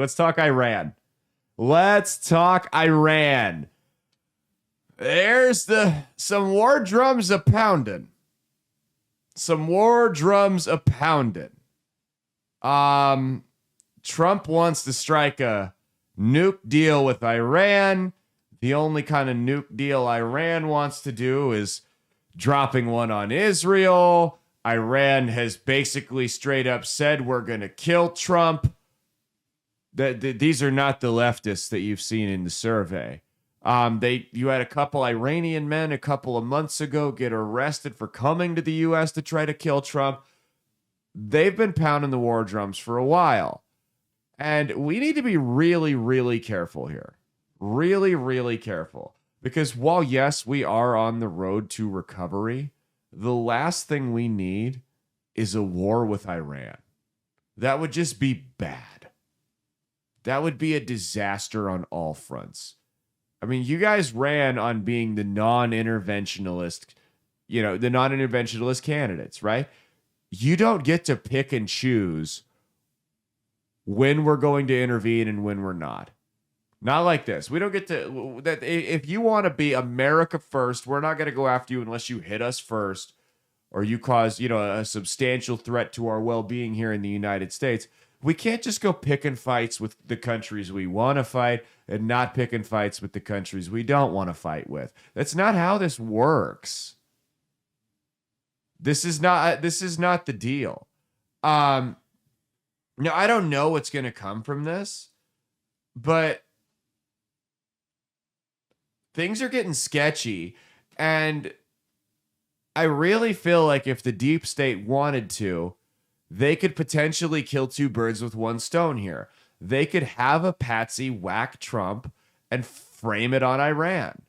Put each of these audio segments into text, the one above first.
Let's talk Iran. Let's talk Iran. There's some war drums a pounding. Some war drums a pounding. Trump wants to strike a nuke deal with Iran. The only kind of nuke deal Iran wants to do is dropping one on Israel. Iran has basically straight up said we're going to kill Trump. These are not the leftists that you've seen in the survey. You had a couple Iranian men a couple of months ago get arrested for coming to the U.S. to try to kill Trump. They've been pounding the war drums for a while. And we need to be really, really careful here. Really, really careful. Because while, yes, we are on the road to recovery, the last thing we need is a war with Iran. That would just be bad. That would be a disaster on all fronts. I mean, you guys ran on being the non-interventionalist, the non-interventionalist candidates, right? You don't get to pick and choose when we're going to intervene and when we're not. Not like this. We don't get to that. If you want to be America first, we're not going to go after you unless you hit us first or you cause, a substantial threat to our well-being here in the United States. We can't just go picking fights with the countries we want to fight and not picking fights with the countries we don't want to fight with. That's not how this works. This is not the deal. Now, I don't know what's going to come from this, but things are getting sketchy, and I really feel like if the deep state wanted to, they could potentially kill two birds with one stone here. They could have a patsy whack Trump and frame it on Iran.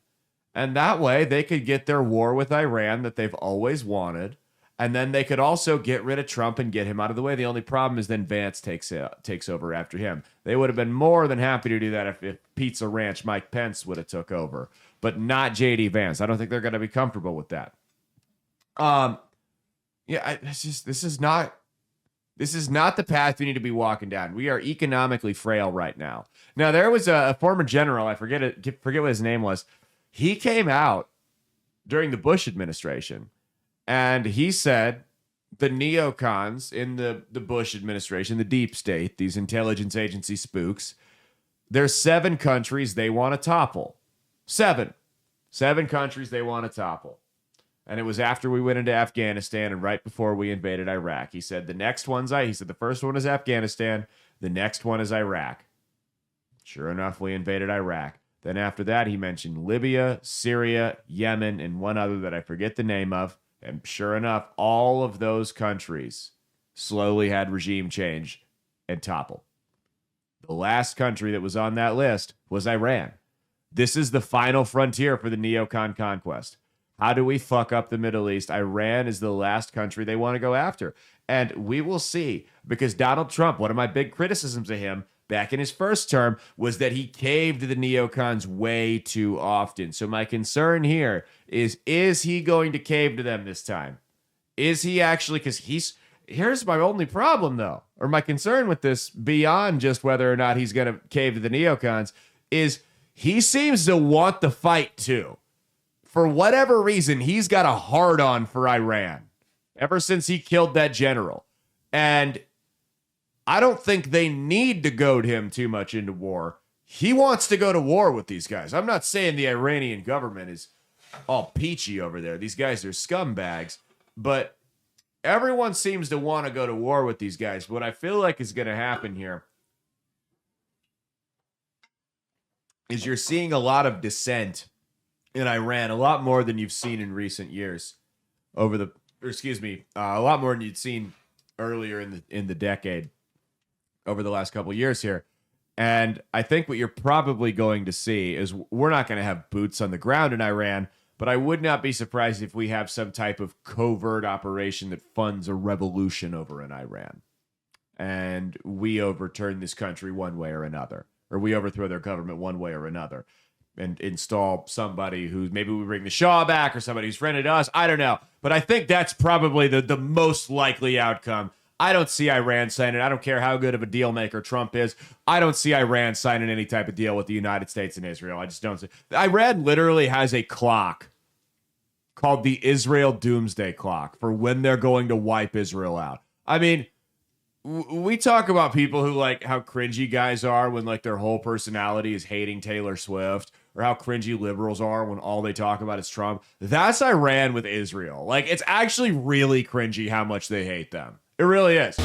And that way they could get their war with Iran that they've always wanted. And then they could also get rid of Trump and get him out of the way. The only problem is then Vance takes over after him. They would have been more than happy to do that if Pizza Ranch Mike Pence would have took over, but not J.D. Vance. I don't think they're going to be comfortable with that. This is not the path we need to be walking down. We are economically frail right now. Now, there was a former general, I forget what his name was. He came out during the Bush administration, and he said the neocons in the Bush administration, the deep state, these intelligence agency spooks, there's 7 countries they want to topple. 7 countries they want to topple. And it was after we went into Afghanistan and right before we invaded Iraq. He said the first one is Afghanistan, the next one is Iraq. Sure enough, we invaded Iraq. Then after that, he mentioned Libya, Syria, Yemen, and one other that I forget the name of. And sure enough, all of those countries slowly had regime change and toppled. The last country that was on that list was Iran. This is the final frontier for the neocon conquest. How do we fuck up the Middle East? Iran is the last country they want to go after. And we will see, because Donald Trump, one of my big criticisms of him back in his first term was that he caved to the neocons way too often. So my concern here is he going to cave to them this time? Is he actually, because here's my only problem though, or my concern with this beyond just whether or not he's going to cave to the neocons, is he seems to want the fight too. For whatever reason, he's got a hard-on for Iran ever since he killed that general. And I don't think they need to goad him too much into war. He wants to go to war with these guys. I'm not saying the Iranian government is all peachy over there. These guys are scumbags. But everyone seems to want to go to war with these guys. What I feel like is going to happen here is you're seeing a lot of dissent in Iran, a lot more than you've seen in recent years. A lot more than you'd seen earlier in the decade, over the last couple of years here. And I think what you're probably going to see is we're not going to have boots on the ground in Iran, but I would not be surprised if we have some type of covert operation that funds a revolution over in Iran. And we overturn this country one way or another, or we overthrow their government one way or another, and install somebody who maybe we bring the Shah back or somebody who's friendly to us. I don't know. But I think that's probably the most likely outcome. I don't see Iran signing. I don't care how good of a deal maker Trump is. I don't see Iran signing any type of deal with the United States and Israel. I just don't see. Iran literally has a clock called the Israel Doomsday Clock for when they're going to wipe Israel out. I mean, we talk about people who like how cringy guys are when like their whole personality is hating Taylor Swift, or how cringy liberals are when all they talk about is Trump. That's Iran with Israel. Like, it's actually really cringy how much they hate them. It really is.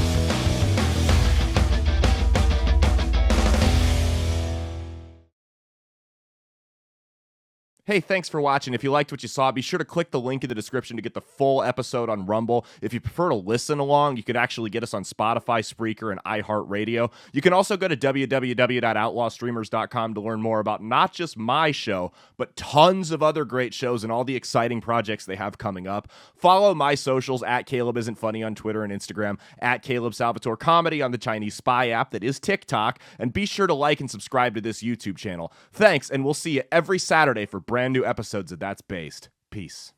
Hey, thanks for watching. If you liked what you saw, be sure to click the link in the description to get the full episode on Rumble. If you prefer to listen along, you could actually get us on Spotify, Spreaker, and iHeartRadio. You can also go to www.outlawstreamers.com to learn more about not just my show, but tons of other great shows and all the exciting projects they have coming up. Follow my socials at Caleb Isn't Funny on Twitter and Instagram, at Caleb Salvatore Comedy on the Chinese spy app that is TikTok, and be sure to like and subscribe to this YouTube channel. Thanks, and we'll see you every Saturday for brand new episodes of That's Based. Peace.